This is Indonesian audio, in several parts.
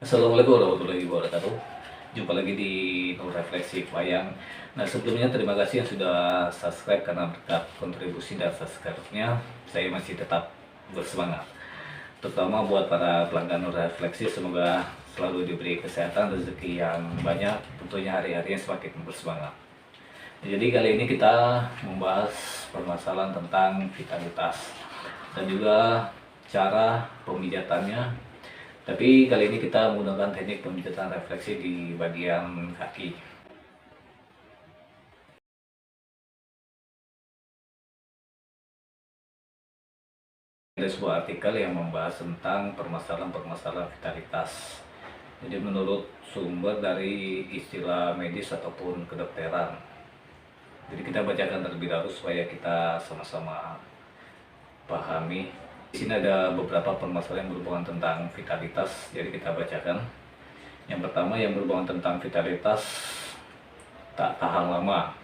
Assalamualaikum warahmatullahi wabarakatuh. Jumpa lagi di Nur Refleksi Wayang. Nah, sebelumnya terima kasih yang sudah subscribe, karena berkat kontribusi dan subscribe-nya saya masih tetap bersemangat. Terutama buat para pelanggan Nur Refleksi, semoga selalu diberi kesehatan, rezeki yang banyak, tentunya hari-harinya semakin bersemangat. Jadi kali ini kita membahas permasalahan tentang vitalitas dan juga cara pemijatannya. Tapi kali ini kita menggunakan teknik pemijatan refleksi di bagian kaki. Ada sebuah artikel yang membahas tentang permasalahan-permasalahan vitalitas. Jadi menurut sumber dari istilah medis ataupun kedokteran. Jadi kita bacakan terlebih dahulu supaya kita sama-sama pahami. Di sini ada beberapa permasalahan yang berhubungan tentang vitalitas, jadi kita bacakan. Yang pertama yang berhubungan tentang vitalitas tak tahan lama.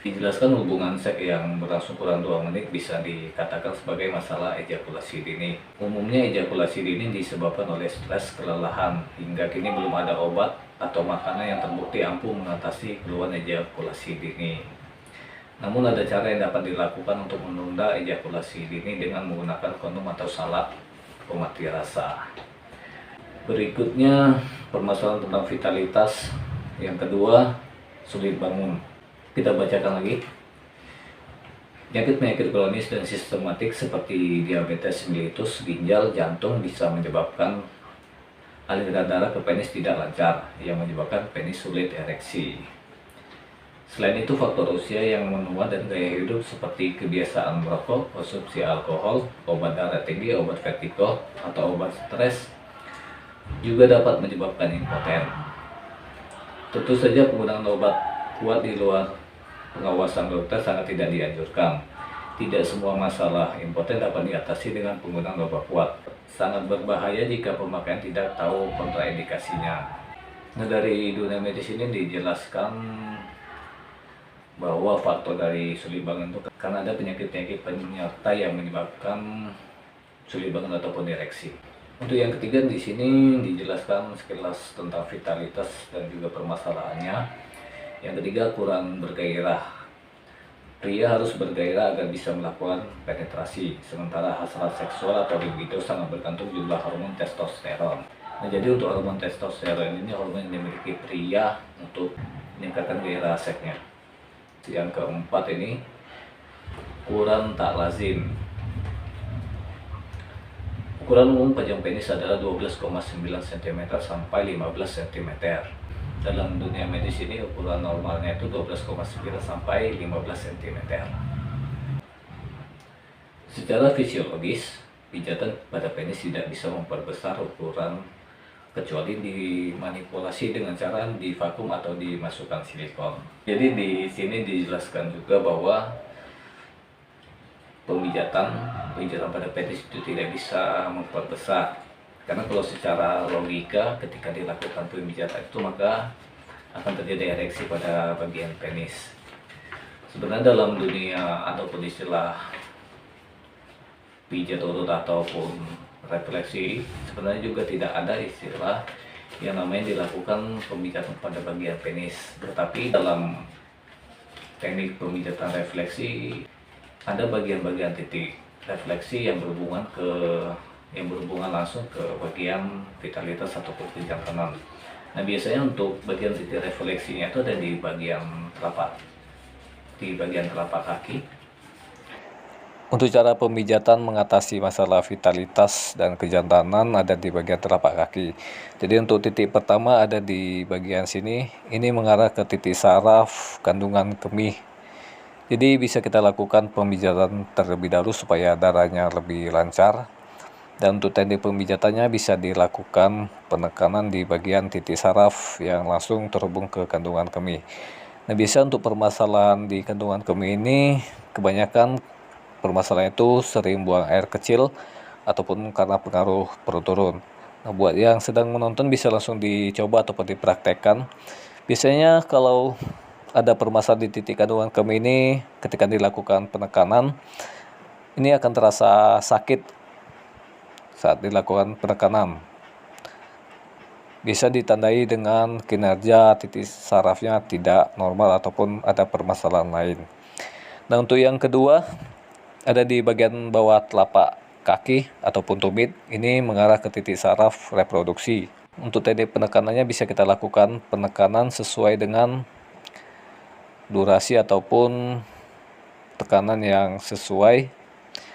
Dijelaskan hubungan seks yang berlangsung kurang 2 menit bisa dikatakan sebagai masalah ejakulasi dini. Umumnya ejakulasi dini disebabkan oleh stres, kelelahan. Hingga kini belum ada obat atau makanan yang terbukti ampuh mengatasi keluhan ejakulasi dini. Namun ada cara yang dapat dilakukan untuk menunda ejakulasi dini dengan menggunakan kondom atau salep pemati rasa. Berikutnya permasalahan tentang vitalitas. Yang kedua, sulit bangun. Kita bacakan lagi. Penyakit-penyakit kronis dan sistematik seperti diabetes mellitus, ginjal, jantung bisa menyebabkan aliran darah ke penis tidak lancar, yang menyebabkan penis sulit ereksi. Selain itu, faktor usia yang menua dan gaya hidup seperti kebiasaan merokok, konsumsi alkohol, obat darah tinggi, obat vertigo, atau obat stres juga dapat menyebabkan impoten. Tentu saja penggunaan obat kuat di luar pengawasan dokter sangat tidak dianjurkan. Tidak semua masalah impoten dapat diatasi dengan penggunaan obat kuat. Sangat berbahaya jika pemakaian tidak tahu kontraindikasinya. Nah, dari dunia medis ini dijelaskan bahwa faktor dari sulit bangun itu karena ada penyakit-penyakit penyerta yang menyebabkan sulit bangun ataupun ereksi. Untuk yang ketiga di sini dijelaskan sekilas tentang vitalitas dan juga permasalahannya. Yang ketiga, kurang bergairah. Pria harus bergairah agar bisa melakukan penetrasi, sementara hasrat seksual atau libido sangat bergantung jumlah hormon testosteron. Nah, jadi untuk hormon testosteron ini hormon yang dimiliki pria untuk meningkatkan gairah seksnya. Yang keempat ini ukuran tak lazim. Ukuran umum panjang penis adalah 12,9 cm sampai 15 cm. Dalam dunia medis ini ukuran normalnya itu 12,9 sampai 15 cm. Secara fisiologis, pijatan pada penis tidak bisa memperbesar ukuran kecuali dimanipulasi dengan cara divakum atau dimasukkan silikon. Jadi di sini dijelaskan juga bahwa pemijatan pada penis itu tidak bisa memperbesar, karena kalau secara logika ketika dilakukan pemijatan itu maka akan terjadi ereksi pada bagian penis. Sebenarnya dalam dunia ataupun istilah pijat urut ataupun refleksi, sebenarnya juga tidak ada istilah yang namanya dilakukan pemijatan pada bagian penis. Tetapi dalam teknik pemijatan refleksi ada bagian-bagian titik refleksi yang berhubungan langsung ke bagian vitalitas ataupun kejantanan. Nah, biasanya untuk bagian titik refleksinya itu ada di bagian telapak kaki. Untuk cara pemijatan mengatasi masalah vitalitas dan kejantanan ada di bagian telapak kaki. Jadi untuk titik pertama ada di bagian sini, ini mengarah ke titik saraf kandungan kemih. Jadi bisa kita lakukan pemijatan terlebih dahulu supaya darahnya lebih lancar. Dan untuk teknik pemijatannya bisa dilakukan penekanan di bagian titik saraf yang langsung terhubung ke kandungan kemih. Nah, biasa untuk permasalahan di kandungan kemih ini kebanyakan permasalahan itu sering buang air kecil ataupun karena pengaruh perut turun. Nah, buat yang sedang menonton bisa langsung dicoba ataupun dipraktekkan. Biasanya kalau ada permasalahan di titik kandungan kemih ini, ketika dilakukan penekanan, ini akan terasa sakit saat dilakukan penekanan. bisa ditandai dengan kinerja titik sarafnya tidak normal ataupun ada permasalahan lain. Nah, untuk yang kedua ada di bagian bawah telapak kaki ataupun tumit, ini mengarah ke titik saraf reproduksi. Untuk teknik penekanannya bisa kita lakukan penekanan sesuai dengan durasi ataupun tekanan yang sesuai.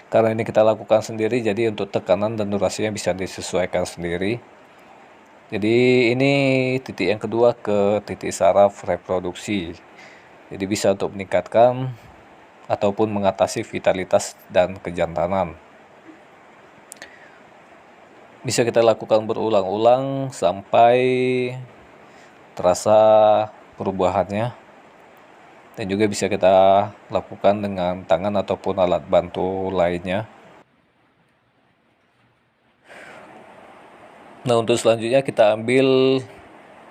Karena ini kita lakukan sendiri, jadi untuk tekanan dan durasinya bisa disesuaikan sendiri. Jadi ini titik yang kedua ke titik saraf reproduksi. Jadi bisa untuk meningkatkan ataupun mengatasi vitalitas dan kejantanan. Bisa kita lakukan berulang-ulang sampai terasa perubahannya. Dan juga bisa kita lakukan dengan tangan ataupun alat bantu lainnya. Nah, untuk selanjutnya kita ambil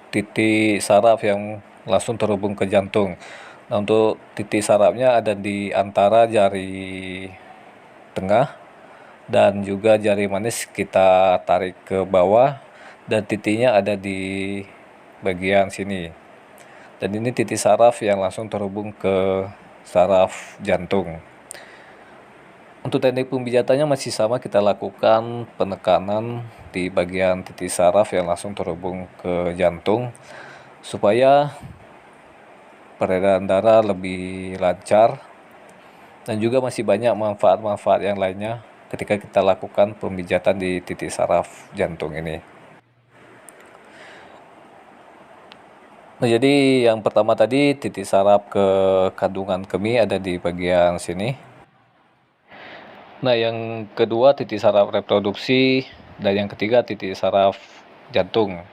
titik saraf yang langsung terhubung ke jantung. Nah, untuk titik sarafnya ada di antara jari tengah dan juga jari manis, kita tarik ke bawah dan titiknya ada di bagian sini. Dan ini titik saraf yang langsung terhubung ke saraf jantung. Untuk teknik pemijatannya masih sama, kita lakukan penekanan di bagian titik saraf yang langsung terhubung ke jantung supaya peredaran darah lebih lancar, dan juga masih banyak manfaat-manfaat yang lainnya ketika kita lakukan pemijatan di titik saraf jantung ini. Nah, jadi yang pertama tadi titik saraf ke kandungan kemih ada di bagian sini. Nah, yang kedua titik saraf reproduksi, dan yang ketiga titik saraf jantung.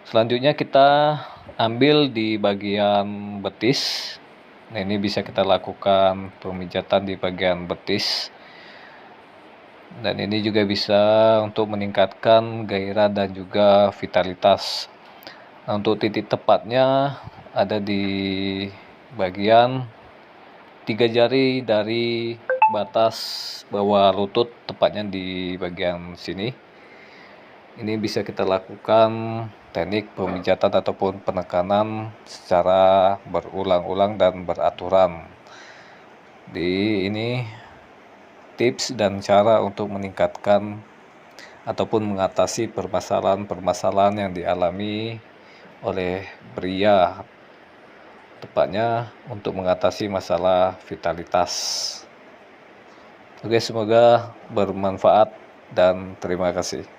Selanjutnya kita ambil di bagian betis. Nah, ini bisa kita lakukan pemijatan di bagian betis. Dan ini juga bisa untuk meningkatkan gairah dan juga vitalitas. Nah, untuk titik tepatnya ada di bagian 3 jari dari batas bawah lutut, tepatnya di bagian sini. Ini bisa kita lakukan teknik pemijatan ataupun penekanan secara berulang-ulang dan beraturan. Di ini tips dan cara untuk meningkatkan ataupun mengatasi permasalahan-permasalahan yang dialami oleh pria, tepatnya untuk mengatasi masalah vitalitas. Oke, semoga bermanfaat dan terima kasih.